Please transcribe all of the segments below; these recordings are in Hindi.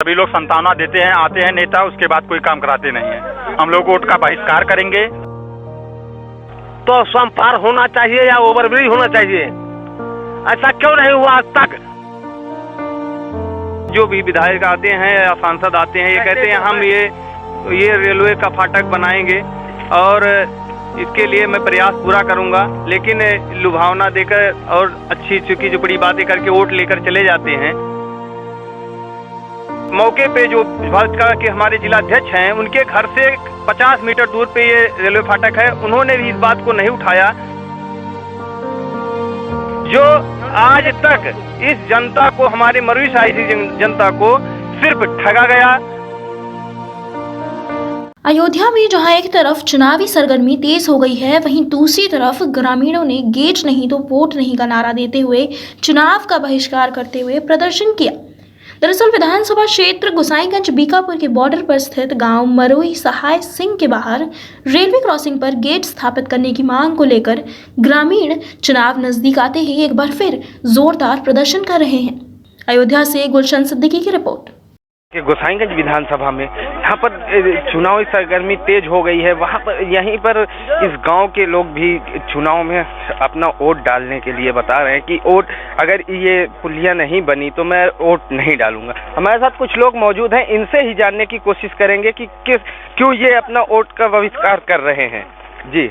सभी लोग संतावना देते हैं, आते हैं नेता, उसके बाद कोई काम कराते नहीं है। हम लोग वोट का बहिष्कार करेंगे। तो समपार होना चाहिए या ओवरब्रिज होना चाहिए, ऐसा क्यों नहीं हुआ आज तक? जो भी विधायक आते हैं या सांसद आते हैं, ये कहते हैं हम ये रेलवे का फाटक बनाएंगे और इसके लिए मैं प्रयास पूरा करूंगा, लेकिन लुभावना देकर और अच्छी चुकी जुपड़ी बातें करके वोट लेकर चले जाते हैं। मौके पे जो भाजपा के हमारे जिलाध्यक्ष हैं, उनके घर से 50 मीटर दूर पे ये रेलवे फाटक है, उन्होंने भी इस बात को नहीं उठाया। जो आज तक इस जनता को, हमारे मरुई साहित्य जनता को सिर्फ ठगा गया। अयोध्या में जहां एक तरफ चुनावी सरगर्मी तेज हो गई है, वहीं दूसरी तरफ ग्रामीणों ने गेट नहीं तो वोट नहीं का नारा देते हुए चुनाव का बहिष्कार करते हुए प्रदर्शन किया। दरअसल विधानसभा क्षेत्र गोसाईगंज बीकापुर के बॉर्डर पर स्थित गांव मरुई सहाय सिंह के बाहर रेलवे क्रॉसिंग पर गेट स्थापित करने की मांग को लेकर ग्रामीण चुनाव नजदीक आते ही एक बार फिर जोरदार प्रदर्शन कर रहे हैं। अयोध्या से गुलशन सिद्दीकी की रिपोर्ट। गोसाईगंज विधानसभा में यहाँ पर चुनावी सरगर्मी तेज हो गई है, वहाँ पर यहीं पर इस गांव के लोग भी चुनाव में अपना वोट डालने के लिए बता रहे हैं कि वोट, अगर ये पुलिया नहीं बनी तो मैं वोट नहीं डालूंगा। हमारे साथ कुछ लोग मौजूद हैं, इनसे ही जानने की कोशिश करेंगे कि क्यों ये अपना वोट का बहिष्कार कर रहे हैं। जी,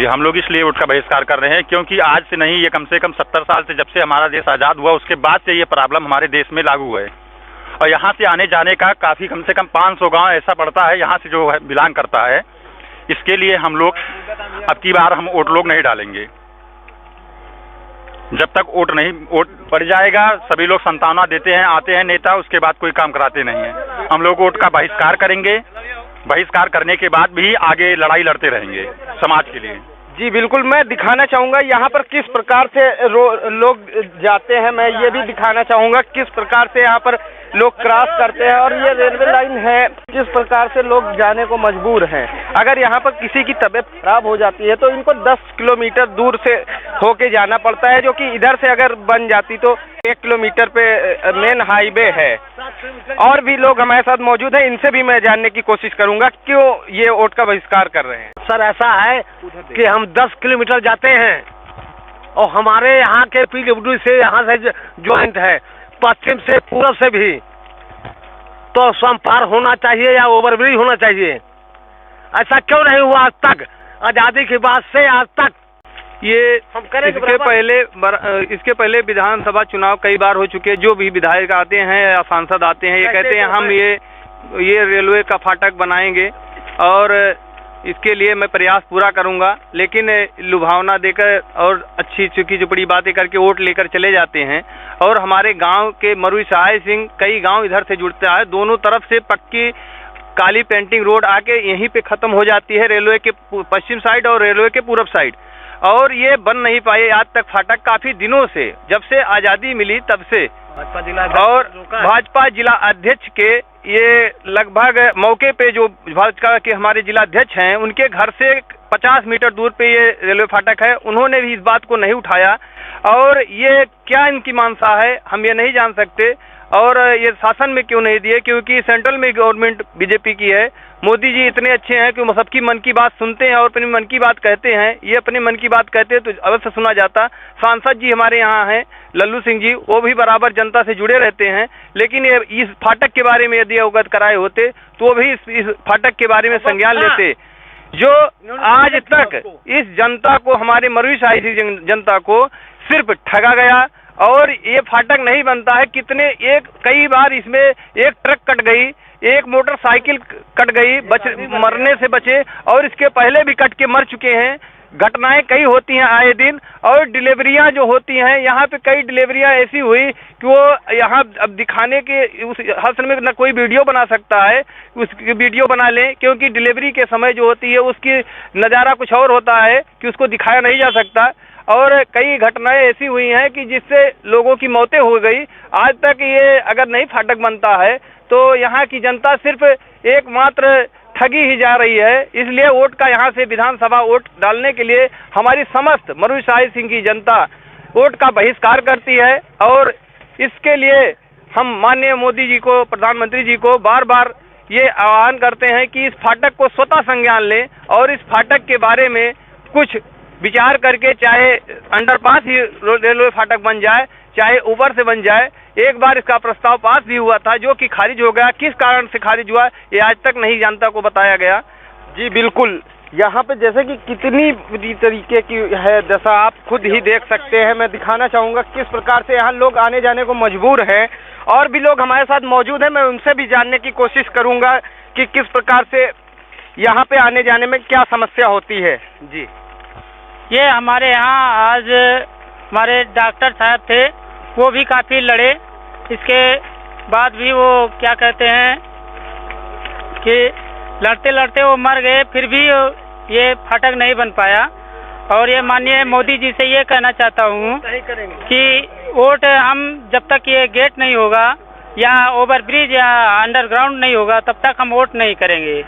हम लोग इसलिए वोट का बहिष्कार कर रहे हैं क्योंकि आज से नहीं, ये कम से कम 70 साल से, जब से हमारा देश आज़ाद हुआ उसके बाद से ये प्रॉब्लम हमारे देश में लागू है। और यहाँ से आने जाने का काफ़ी, कम से कम 500 गांव ऐसा पड़ता है यहाँ से जो है बिलोंग करता है। इसके लिए हम लोग अब की बार हम वोट लोग नहीं डालेंगे। जब तक वोट पड़ जाएगा, सभी लोग संतावना देते हैं, आते हैं नेता, उसके बाद कोई काम कराते नहीं है। हम लोग वोट का बहिष्कार करेंगे। बहिष्कार करने के बाद भी आगे लड़ाई लड़ते रहेंगे समाज के लिए। जी बिल्कुल, मैं दिखाना चाहूँगा यहाँ पर किस प्रकार से लोग जाते हैं। मैं ये भी दिखाना चाहूँगा किस प्रकार से यहाँ पर लोग क्रॉस करते हैं और ये रेलवे लाइन है, किस प्रकार से लोग जाने को मजबूर हैं। अगर यहाँ पर किसी की तबीयत खराब हो जाती है तो इनको 10 किलोमीटर दूर से होके जाना पड़ता है, जो कि इधर से अगर बन जाती तो 1 किलोमीटर पे मेन हाईवे है। और भी लोग हमारे साथ मौजूद हैं, इनसे भी मैं जानने की कोशिश करूंगा क्यों ये वोट का बहिष्कार कर रहे हैं। सर, ऐसा है कि हम 10 किलोमीटर जाते हैं और हमारे यहाँ के पीडब्ल्यूडी से यहाँ से ज्वाइंट है, पश्चिम से पूर्व से भी, तो समपार होना चाहिए या ओवरब्रिज होना चाहिए, ऐसा क्यों नहीं हुआ आज तक? आजादी के बाद से आज तक ये हम करें। इसके पहले विधानसभा चुनाव कई बार हो चुके हैं। जो भी विधायक आते हैं या सांसद आते हैं, ये कहते हैं हम ये रेलवे का फाटक बनाएंगे और इसके लिए मैं प्रयास पूरा करूंगा, लेकिन लुभावना देकर और अच्छी चुकी जुपड़ी बातें करके वोट लेकर चले जाते हैं। और हमारे गांव के मरुई सहाय सिंह, कई गांव इधर से जुड़ता है, दोनों तरफ से पक्की काली पेंटिंग रोड आके यहीं पे खत्म हो जाती है, रेलवे के पश्चिम साइड और रेलवे के पूर्व साइड, और ये बन नहीं पाए आज तक फाटक। काफी दिनों से, जब से आजादी मिली तब से, और भाजपा जिला अध्यक्ष के ये लगभग मौके पे जो भाजपा के हमारे जिलाध्यक्ष हैं, उनके घर से 50 मीटर दूर पे ये रेलवे फाटक है, उन्होंने भी इस बात को नहीं उठाया। और ये क्या इनकी मानसा है हम ये नहीं जान सकते, और ये शासन में क्यों नहीं दिए, क्योंकि सेंट्रल में गवर्नमेंट बीजेपी की है। मोदी जी इतने अच्छे हैं कि वो सबकी मन की बात सुनते हैं और अपनी मन की बात कहते हैं। ये अपनी मन की बात कहते तो अवश्य सुना जाता। सांसद जी हमारे यहाँ हैं, लल्लू सिंह जी, वो भी बराबर जनता से जुड़े रहते हैं, लेकिन ये इस फाटक के बारे में यदि अवगत कराए होते तो वो भी इस फाटक के बारे में संज्ञान लेते। जो आज तक इस जनता को, हमारे मरुई साहित्य जनता को सिर्फ ठगा गया, और ये फाटक नहीं बनता है। कई बार इसमें एक ट्रक कट गई, एक मोटरसाइकिल कट गई, मरने से बचे, और इसके पहले भी कट के मर चुके हैं। घटनाएं कई होती हैं आए दिन, और डिलीवरियां जो होती हैं, यहाँ पे कई डिलीवरियां ऐसी हुई कि वो यहाँ अब दिखाने के उस हाल में न कोई वीडियो बना सकता है, उसकी वीडियो बना लें, क्योंकि डिलीवरी के समय जो होती है उसकी नज़ारा कुछ और होता है कि उसको दिखाया नहीं जा सकता। और कई घटनाएं ऐसी हुई हैं कि जिससे लोगों की मौतें हो गई। आज तक ये अगर नहीं फाटक बनता है तो यहाँ की जनता सिर्फ एकमात्र ठगी ही जा रही है। इसलिए वोट का, यहाँ से विधानसभा वोट डालने के लिए हमारी समस्त मरुई सहाय सिंह की जनता वोट का बहिष्कार करती है, और इसके लिए हम माननीय मोदी जी को, प्रधानमंत्री जी को बार बार ये आह्वान करते हैं कि इस फाटक को स्वतः संज्ञान लें और इस फाटक के बारे में कुछ विचार करके, चाहे अंडरपास ही रेलवे फाटक बन जाए, चाहे ऊपर से बन जाए। एक बार इसका प्रस्ताव पास भी हुआ था जो कि खारिज हो गया। किस कारण से खारिज हुआ ये आज तक नहीं जनता को बताया गया। जी बिल्कुल, यहाँ पे जैसे कि कितनी बुरी तरीके की है दशा, आप खुद ही देख सकते हैं। मैं दिखाना चाहूँगा किस प्रकार से यहाँ लोग आने जाने को मजबूर हैं। और भी लोग हमारे साथ मौजूद हैं, मैं उनसे भी जानने की कोशिश करूँगा कि किस प्रकार से यहाँ पे आने जाने में क्या समस्या होती है। जी, ये हमारे यहाँ आज हमारे डॉक्टर साहब थे, वो भी काफ़ी लड़े। इसके बाद भी वो क्या कहते हैं कि लड़ते लड़ते वो मर गए, फिर भी ये फाटक नहीं बन पाया। और ये माननीय मोदी जी से ये कहना चाहता हूँ कि वोट हम जब तक ये गेट नहीं होगा या ओवरब्रिज या अंडरग्राउंड नहीं होगा तब तक हम वोट नहीं करेंगे।